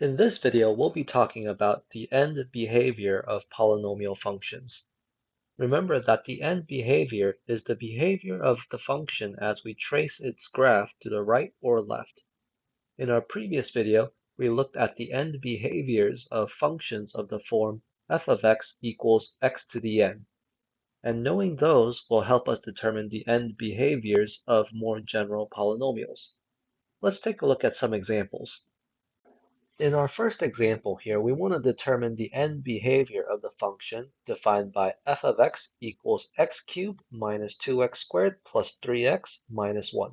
In this video, we'll be talking about the end behavior of polynomial functions. Remember that the end behavior is the behavior of the function as we trace its graph to the right or left. In our previous video, we looked at the end behaviors of functions of the form f of x equals x to the n, and knowing those will help us determine the end behaviors of more general polynomials. Let's take a look at some examples. In our first example here, we want to determine the end behavior of the function defined by f of x equals x cubed minus 2x squared plus 3x minus 1.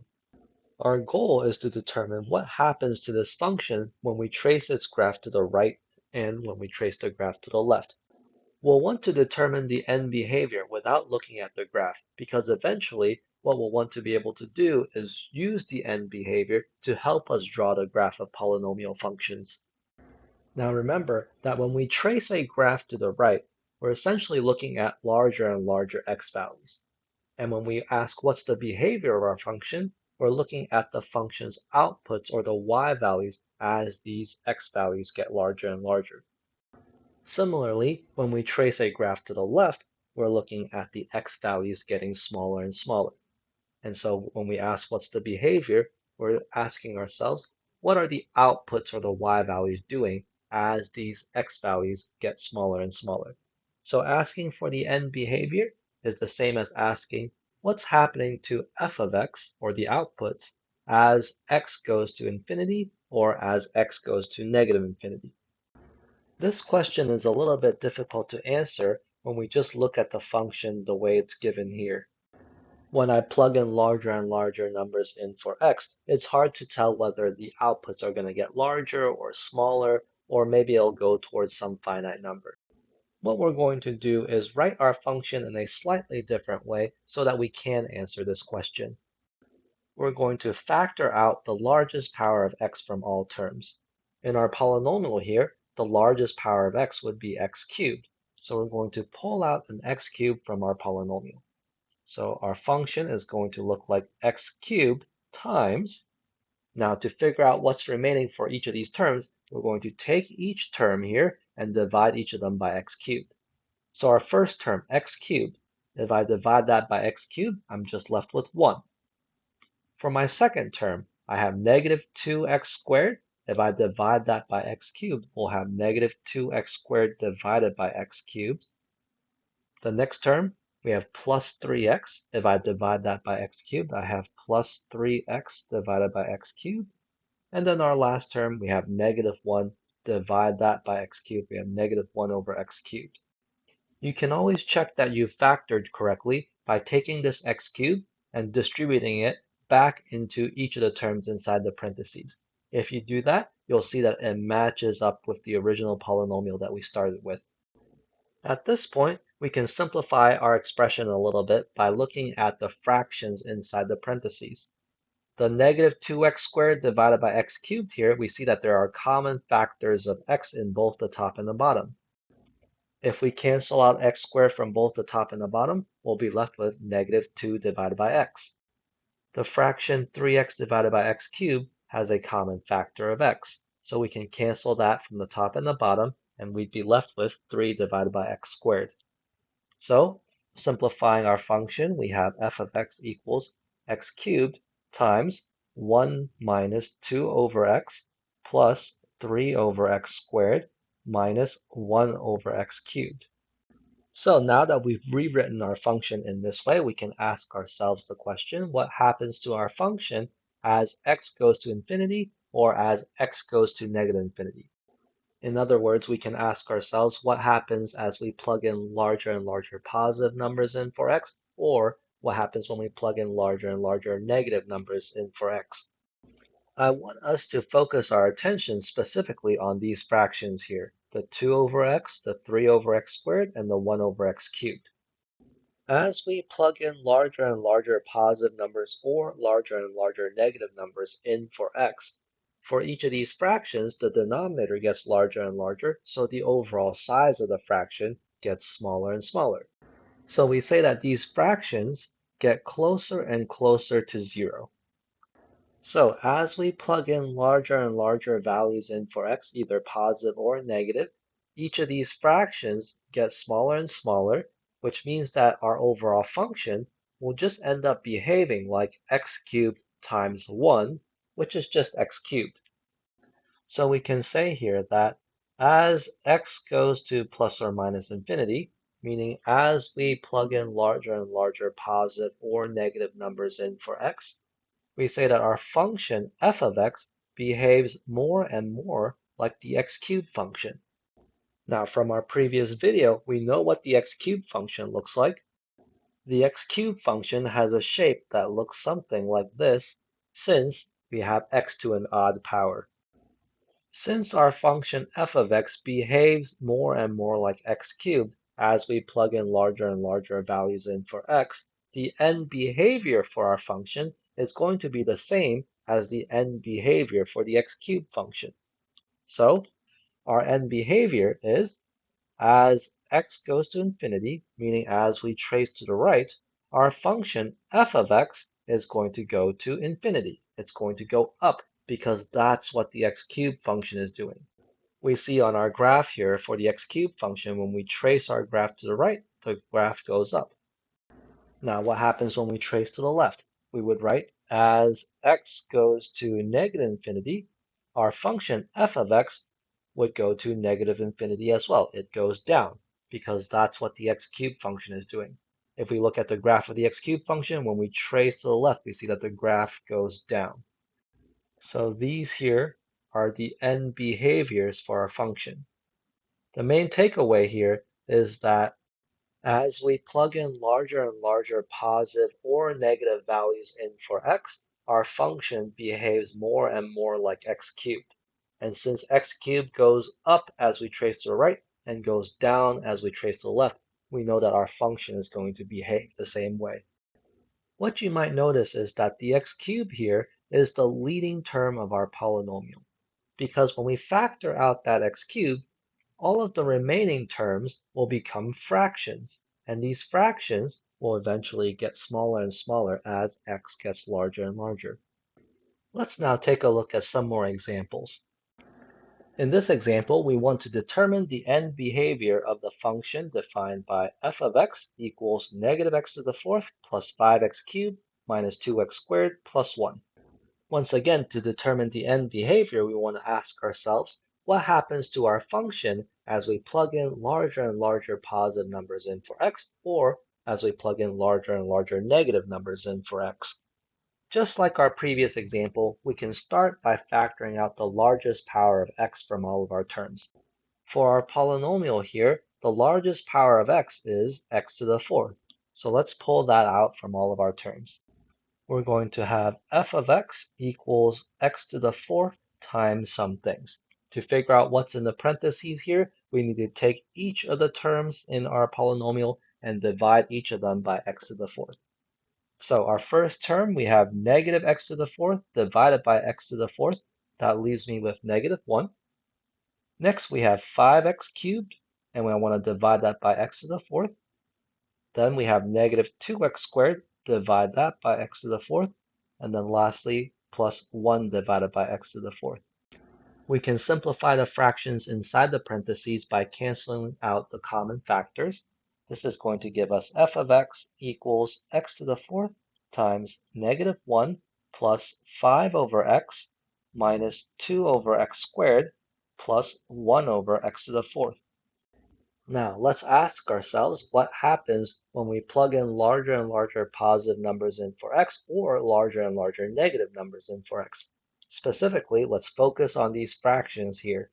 Our goal is to determine what happens to this function when we trace its graph to the right and when we trace the graph to the left. We'll want to determine the end behavior without looking at the graph, because eventually what we'll want to be able to do is use the end behavior to help us draw the graph of polynomial functions. Now remember that when we trace a graph to the right, we're essentially looking at larger and larger x values. And when we ask what's the behavior of our function, we're looking at the function's outputs or the y values as these x values get larger and larger. Similarly, when we trace a graph to the left, we're looking at the x values getting smaller and smaller. And so when we ask what's the behavior, we're asking ourselves, what are the outputs or the y values doing as these x values get smaller and smaller? So asking for the end behavior is the same as asking what's happening to f of x, or the outputs, as x goes to infinity or as x goes to negative infinity. This question is a little bit difficult to answer when we just look at the function the way it's given here. When I plug in larger and larger numbers in for x, it's hard to tell whether the outputs are going to get larger or smaller, or maybe it'll go towards some finite number. What we're going to do is write our function in a slightly different way so that we can answer this question. We're going to factor out the largest power of x from all terms. In our polynomial here, the largest power of x would be x cubed. So we're going to pull out an x cubed from our polynomial. So our function is going to look like x cubed times. Now to figure out what's remaining for each of these terms, we're going to take each term here and divide each of them by x cubed. So our first term, x cubed, if I divide that by x cubed, I'm just left with 1. For my second term, I have negative 2x squared. If I divide that by x cubed, we'll have negative 2x squared divided by x cubed. The next term, we have plus 3x. If I divide that by x cubed, I have plus 3x divided by x cubed. And then our last term, we have negative 1. Divide that by x cubed, we have negative 1 over x cubed. You can always check that you factored correctly by taking this x cubed and distributing it back into each of the terms inside the parentheses. If you do that, you'll see that it matches up with the original polynomial that we started with. At this point, we can simplify our expression a little bit by looking at the fractions inside the parentheses. The negative 2x squared divided by x cubed here, we see that there are common factors of x in both the top and the bottom. If we cancel out x squared from both the top and the bottom, we'll be left with negative 2 divided by x. The fraction 3x divided by x cubed has a common factor of x, so we can cancel that from the top and the bottom, and we'd be left with 3 divided by x squared. So, simplifying our function, we have f of x equals x cubed times 1 minus 2 over x plus 3 over x squared minus 1 over x cubed. So now that we've rewritten our function in this way, we can ask ourselves the question, what happens to our function as x goes to infinity or as x goes to negative infinity? In other words, we can ask ourselves what happens as we plug in larger and larger positive numbers in for x, or what happens when we plug in larger and larger negative numbers in for x. I want us to focus our attention specifically on these fractions here, the 2 over x, the 3 over x squared, and the 1 over x cubed. As we plug in larger and larger positive numbers or larger and larger negative numbers in for x, for each of these fractions, the denominator gets larger and larger, so the overall size of the fraction gets smaller and smaller. So we say that these fractions get closer and closer to 0. So as we plug in larger and larger values in for x, either positive or negative, each of these fractions gets smaller and smaller, which means that our overall function will just end up behaving like x cubed times 1, which is just x cubed. So we can say here that as x goes to plus or minus infinity, meaning as we plug in larger and larger positive or negative numbers in for x, we say that our function f of x behaves more and more like the x cubed function. Now, from our previous video, we know what the x cubed function looks like. The x cubed function has a shape that looks something like this, since we have x to an odd power. Since our function f of x behaves more and more like x cubed as we plug in larger and larger values in for x, the end behavior for our function is going to be the same as the end behavior for the x cubed function. So our end behavior is as x goes to infinity, meaning as we trace to the right, our function f of x is going to go to infinity. It's going to go up because that's what the x cubed function is doing. We see on our graph here for the x cubed function, when we trace our graph to the right, the graph goes up. Now, what happens when we trace to the left? We would write as x goes to negative infinity, our function f of x would go to negative infinity as well. It goes down because that's what the x cubed function is doing. If we look at the graph of the x cubed function, when we trace to the left, we see that the graph goes down. So these here are the end behaviors for our function. The main takeaway here is that as we plug in larger and larger positive or negative values in for x, our function behaves more and more like x cubed. And since x cubed goes up as we trace to the right and goes down as we trace to the left, we know that our function is going to behave the same way. What you might notice is that the x cubed here is the leading term of our polynomial, because when we factor out that x cubed, all of the remaining terms will become fractions, and these fractions will eventually get smaller and smaller as x gets larger and larger. Let's now take a look at some more examples. In this example, we want to determine the end behavior of the function defined by f of x equals negative x to the fourth plus 5x cubed minus 2x squared plus 1. Once again, to determine the end behavior, we want to ask ourselves, what happens to our function as we plug in larger and larger positive numbers in for x, or as we plug in larger and larger negative numbers in for x? Just like our previous example, we can start by factoring out the largest power of x from all of our terms. For our polynomial here, the largest power of x is x to the fourth. So let's pull that out from all of our terms. We're going to have f of x equals x to the fourth times some things. To figure out what's in the parentheses here, we need to take each of the terms in our polynomial and divide each of them by x to the fourth. So our first term, we have negative x to the fourth divided by x to the fourth. That leaves me with negative 1. Next, we have 5x cubed, and we want to divide that by x to the fourth. Then we have negative 2x squared, divide that by x to the fourth. And then lastly, plus 1 divided by x to the fourth. We can simplify the fractions inside the parentheses by canceling out the common factors. This is going to give us f of x equals x to the fourth times negative 1 plus 5 over x minus 2 over x squared plus 1 over x to the fourth. Now, let's ask ourselves what happens when we plug in larger and larger positive numbers in for x, or larger and larger negative numbers in for x. Specifically, let's focus on these fractions here.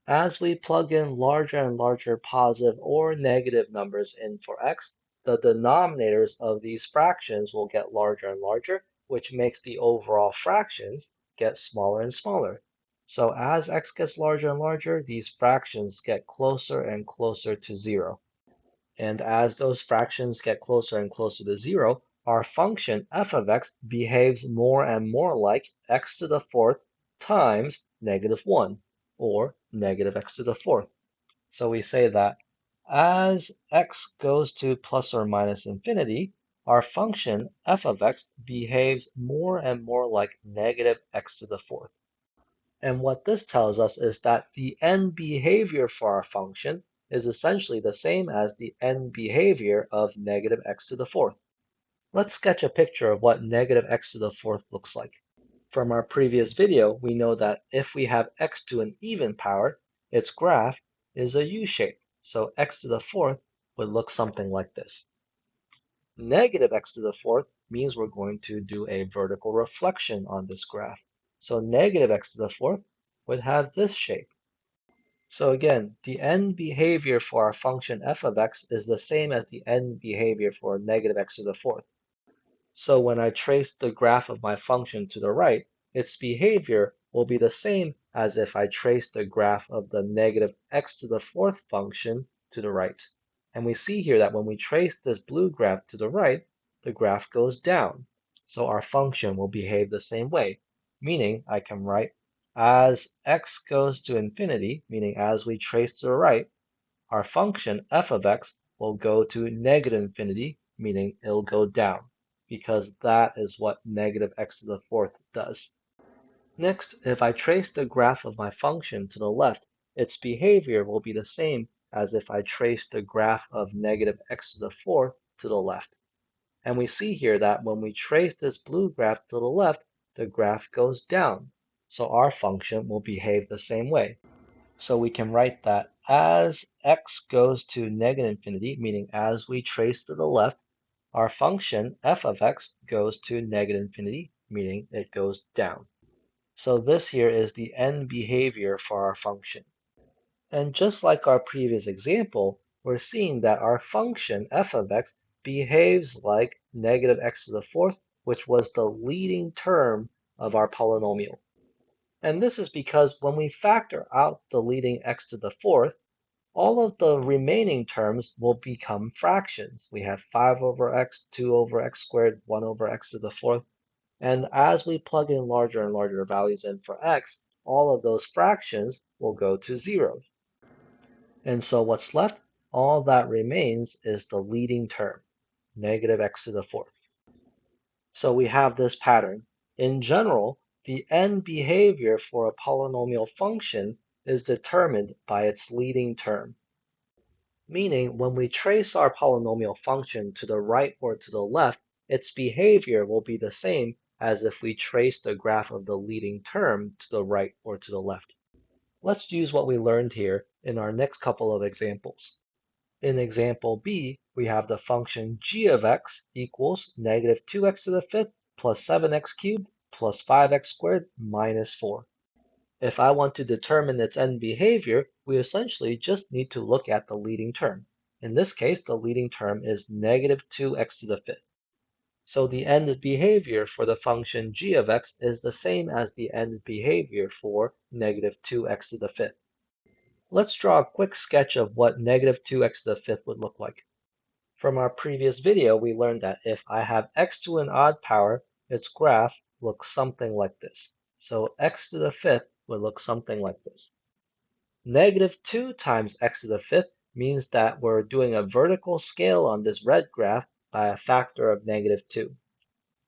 As we plug in larger and larger positive or negative numbers in for x, the denominators of these fractions will get larger and larger, which makes the overall fractions get smaller and smaller. So as x gets larger and larger, these fractions get closer and closer to 0. And as those fractions get closer and closer to 0, our function f of x behaves more and more like x to the fourth times negative 1, or negative x to the fourth. So we say that as x goes to plus or minus infinity, our function f of x behaves more and more like negative x to the fourth. And what this tells us is that the end behavior for our function is essentially the same as the end behavior of negative x to the fourth. Let's sketch a picture of what negative x to the fourth looks like. From our previous video, we know that if we have x to an even power, its graph is a U-shape. So x to the fourth would look something like this. Negative x to the fourth means we're going to do a vertical reflection on this graph. So negative x to the fourth would have this shape. So again, the end behavior for our function f of x is the same as the end behavior for negative x to the fourth. So when I trace the graph of my function to the right, its behavior will be the same as if I trace the graph of the negative x to the fourth function to the right. And we see here that when we trace this blue graph to the right, the graph goes down. So our function will behave the same way, meaning I can write as x goes to infinity, meaning as we trace to the right, our function f of x will go to negative infinity, meaning it'll go down, because that is what negative x to the fourth does. Next, if I trace the graph of my function to the left, its behavior will be the same as if I trace the graph of negative x to the fourth to the left. And we see here that when we trace this blue graph to the left, the graph goes down. So our function will behave the same way. So we can write that as x goes to negative infinity, meaning as we trace to the left, our function f of x goes to negative infinity, meaning it goes down. So this here is the end behavior for our function. And just like our previous example, we're seeing that our function f of x behaves like negative x to the fourth, which was the leading term of our polynomial. And this is because when we factor out the leading x to the fourth, all of the remaining terms will become fractions. We have 5 over x, 2 over x squared, 1 over x to the fourth. And as we plug in larger and larger values in for x, all of those fractions will go to zeros. And so what's left? All that remains is the leading term, negative x to the fourth. So we have this pattern. In general, the end behavior for a polynomial function is determined by its leading term. Meaning, when we trace our polynomial function to the right or to the left, its behavior will be the same as if we trace the graph of the leading term to the right or to the left. Let's use what we learned here in our next couple of examples. In example B, we have the function g of x equals negative 2x to the fifth plus 7x cubed plus 5x squared minus 4. If I want to determine its end behavior, we essentially just need to look at the leading term. In this case, the leading term is negative 2x to the fifth. So the end behavior for the function g of x is the same as the end behavior for negative 2x to the fifth. Let's draw a quick sketch of what negative 2x to the fifth would look like. From our previous video, we learned that if I have x to an odd power, its graph looks something like this. So x to the fifth would look something like this. Negative 2 times x to the fifth means that we're doing a vertical scale on this red graph by a factor of negative 2.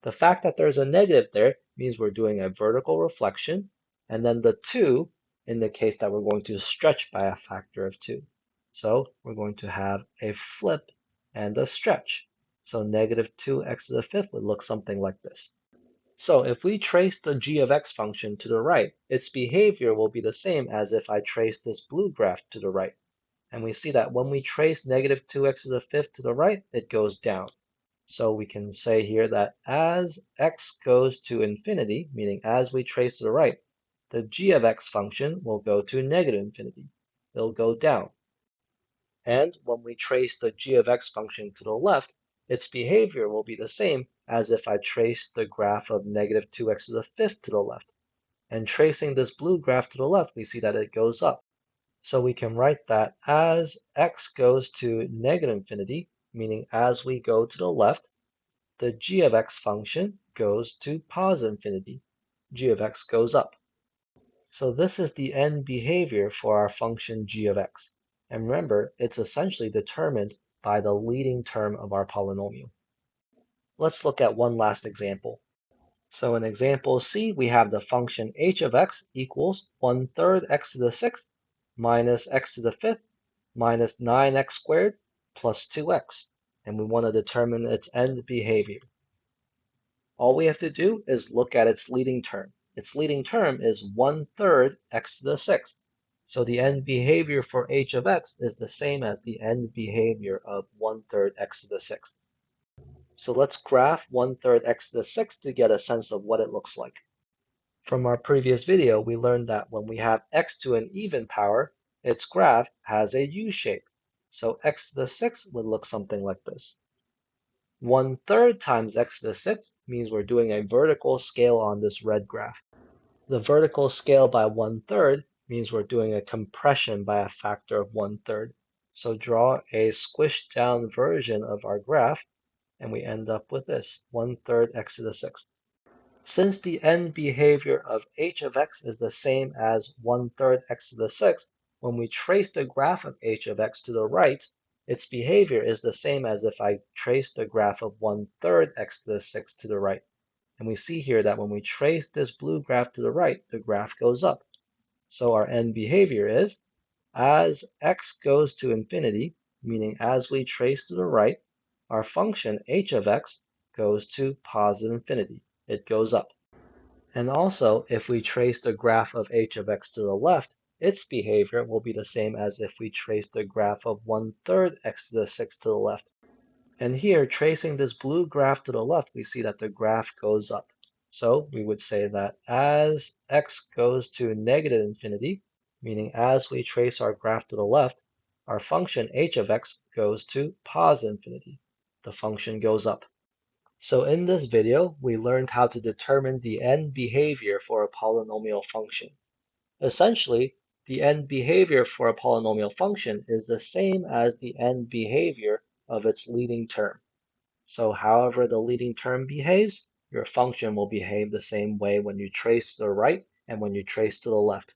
The fact that there's a negative there means we're doing a vertical reflection, and then the 2 indicates that we're going to stretch by a factor of 2. So we're going to have a flip and a stretch. So negative 2x to the fifth would look something like this. So if we trace the g of x function to the right, its behavior will be the same as if I trace this blue graph to the right. And we see that when we trace negative 2x to the fifth to the right, it goes down. So we can say here that as x goes to infinity, meaning as we trace to the right, the g of x function will go to negative infinity. It'll go down. And when we trace the g of x function to the left, its behavior will be the same as if I traced the graph of negative 2x to the fifth to the left. And tracing this blue graph to the left, we see that it goes up. So we can write that as x goes to negative infinity, meaning as we go to the left, the g of x function goes to positive infinity. G of x goes up. So this is the end behavior for our function g of x. And remember, it's essentially determined by the leading term of our polynomial. Let's look at one last example. So in example C, we have the function h of x equals 1/3 x to the sixth minus x to the fifth minus 9x squared plus 2x, and we want to determine its end behavior. All we have to do is look at its leading term. Its leading term is 1/3 x to the sixth. So the end behavior for h of x is the same as the end behavior of 1/3 x to the sixth. So let's graph 1/3 x to the sixth to get a sense of what it looks like. From our previous video, we learned that when we have x to an even power, its graph has a U shape. So x to the sixth would look something like this. 1/3 times x to the sixth means we're doing a vertical scale on this red graph. The vertical scale by 1/3 means we're doing a compression by a factor of 1/3. So draw a squished down version of our graph, and we end up with this, 1/3 x to the sixth. Since the end behavior of h of x is the same as 1/3 x to the sixth, when we trace the graph of h of x to the right, its behavior is the same as if I traced the graph of 1/3 x to the sixth to the right. And we see here that when we trace this blue graph to the right, the graph goes up. So our end behavior is, as x goes to infinity, meaning as we trace to the right, our function h of x goes to positive infinity. It goes up. And also, if we trace the graph of h of x to the left, its behavior will be the same as if we trace the graph of 1/3 x to the sixth to the left. And here, tracing this blue graph to the left, we see that the graph goes up. So we would say that as x goes to negative infinity, meaning as we trace our graph to the left, our function h of x goes to positive infinity. The function goes up. So in this video, we learned how to determine the end behavior for a polynomial function. Essentially, the end behavior for a polynomial function is the same as the end behavior of its leading term. So however the leading term behaves, your function will behave the same way when you trace to the right and when you trace to the left.